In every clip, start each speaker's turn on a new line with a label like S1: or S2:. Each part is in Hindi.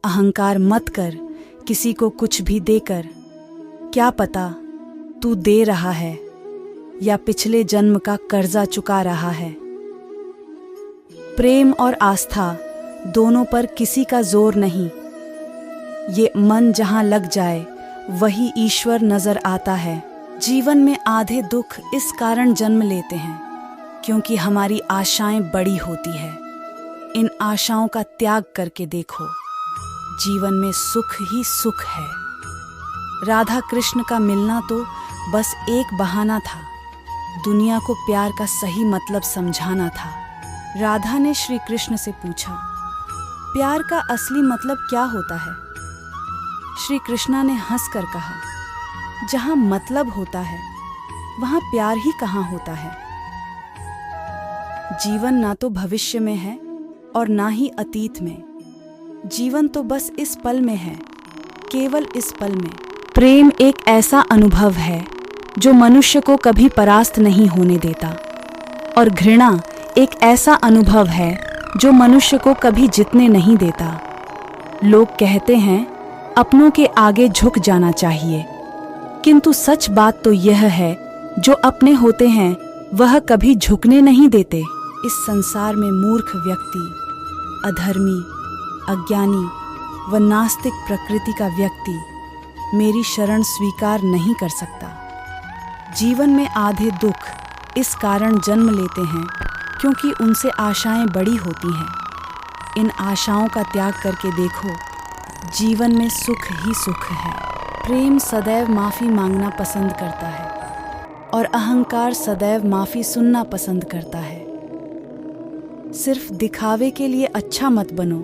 S1: अहंकार मत कर किसी को कुछ भी देकर। क्या पता तू दे रहा है या पिछले जन्म का कर्जा चुका रहा है। प्रेम और आस्था दोनों पर किसी का जोर नहीं। ये मन जहां लग जाए वही ईश्वर नजर आता है। जीवन में आधे दुख इस कारण जन्म लेते हैं क्योंकि हमारी आशाएं बड़ी होती है। इन आशाओं का त्याग करके देखो, जीवन में सुख ही सुख है। राधा कृष्ण का मिलना तो बस एक बहाना था, दुनिया को प्यार का सही मतलब समझाना था। राधा ने श्री कृष्ण से पूछा, प्यार का असली मतलब क्या होता है? श्री कृष्णा ने हंसकर कहा, जहां मतलब होता है वहां प्यार ही कहां होता है। जीवन ना तो भविष्य में है और ना ही अतीत में। जीवन तो बस इस पल में है, केवल इस पल में। प्रेम एक ऐसा अनुभव है जो मनुष्य को कभी परास्त नहीं होने देता, और घृणा एक ऐसा अनुभव है जो मनुष्य को कभी जीतने नहीं देता। लोग कहते हैं अपनों के आगे झुक जाना चाहिए, किंतु सच बात तो यह है जो अपने होते हैं वह कभी झुकने नहीं देते। इस संसार में मूर्ख व्यक्ति, अधर्मी, अज्ञानी व नास्तिक प्रकृति का व्यक्ति मेरी शरण स्वीकार नहीं कर सकता। जीवन में आधे दुख इस कारण जन्म लेते हैं क्योंकि उनसे आशाएं बड़ी होती हैं। इन आशाओं का त्याग करके देखो, जीवन में सुख ही सुख है। प्रेम सदैव माफ़ी मांगना पसंद करता है और अहंकार सदैव माफ़ी सुनना पसंद करता है। सिर्फ दिखावे के लिए अच्छा मत बनो।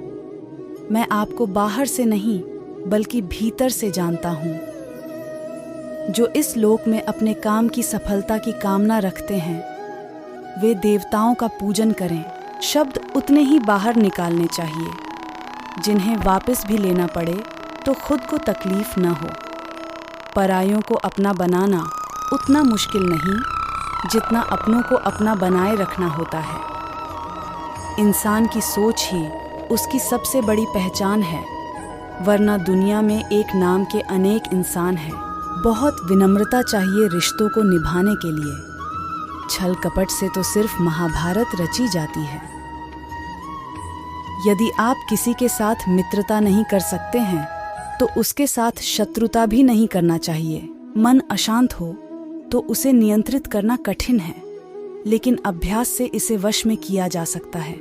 S1: मैं आपको बाहर से नहीं बल्कि भीतर से जानता हूँ। जो इस लोक में अपने काम की सफलता की कामना रखते हैं वे देवताओं का पूजन करें। शब्द उतने ही बाहर निकालने चाहिए जिन्हें वापस भी लेना पड़े तो खुद को तकलीफ न हो। परायों को अपना बनाना उतना मुश्किल नहीं जितना अपनों को अपना बनाए रखना होता है। इंसान की सोच ही उसकी सबसे बड़ी पहचान है, वरना दुनिया में एक नाम के अनेक इंसान हैं। बहुत विनम्रता चाहिए रिश्तों को निभाने के लिए। छल कपट से तो सिर्फ महाभारत रची जाती है। यदि आप किसी के साथ मित्रता नहीं कर सकते हैं तो उसके साथ शत्रुता भी नहीं करना चाहिए। मन अशांत हो तो उसे नियंत्रित करना कठिन है, लेकिन अभ्यास से इसे वश में किया जा सकता है।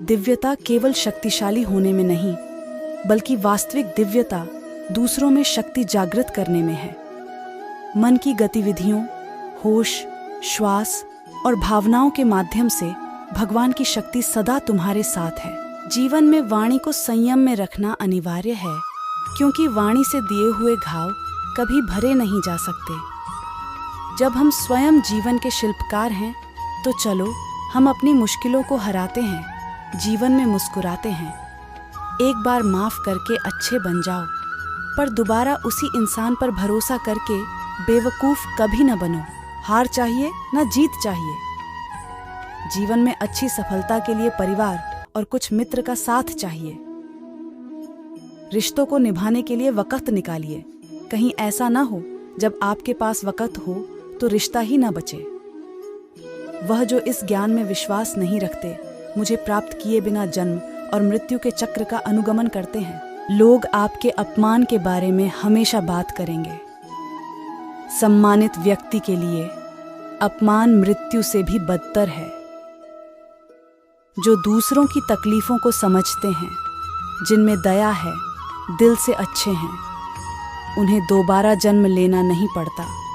S1: दिव्यता केवल शक्तिशाली होने में नहीं बल्कि वास्तविक दिव्यता दूसरों में शक्ति जागृत करने में है। मन की गतिविधियों, होश, श्वास और भावनाओं के माध्यम से भगवान की शक्ति सदा तुम्हारे साथ है। जीवन में वाणी को संयम में रखना अनिवार्य है, क्योंकि वाणी से दिए हुए घाव कभी भरे नहीं जा सकते। जब हम स्वयं जीवन के शिल्पकार हैं तो चलो हम अपनी मुश्किलों को हराते हैं, जीवन में मुस्कुराते हैं। एक बार माफ करके अच्छे बन जाओ, पर दोबारा उसी इंसान पर भरोसा करके बेवकूफ कभी न बनो। हार चाहिए न जीत चाहिए। जीवन में अच्छी सफलता के लिए परिवार और कुछ मित्र का साथ चाहिए। रिश्तों को निभाने के लिए वक़्त निकालिए। कहीं ऐसा ना हो जब आपके पास वक़्त हो तो रिश्ता ही ना बचे। वह जो इस ज्ञान में विश्वास नहीं रखते मुझे प्राप्त किए बिना जन्म और मृत्यु के चक्र का अनुगमन करते हैं। लोग आपके अपमान के बारे में हमेशा बात करेंगे। सम्मानित व्यक्ति के लिए अपमान मृत्यु से भी बदतर है। जो दूसरों की तकलीफों को समझते हैं, जिनमें दया है, दिल से अच्छे हैं, उन्हें दोबारा जन्म लेना नहीं पड़ता।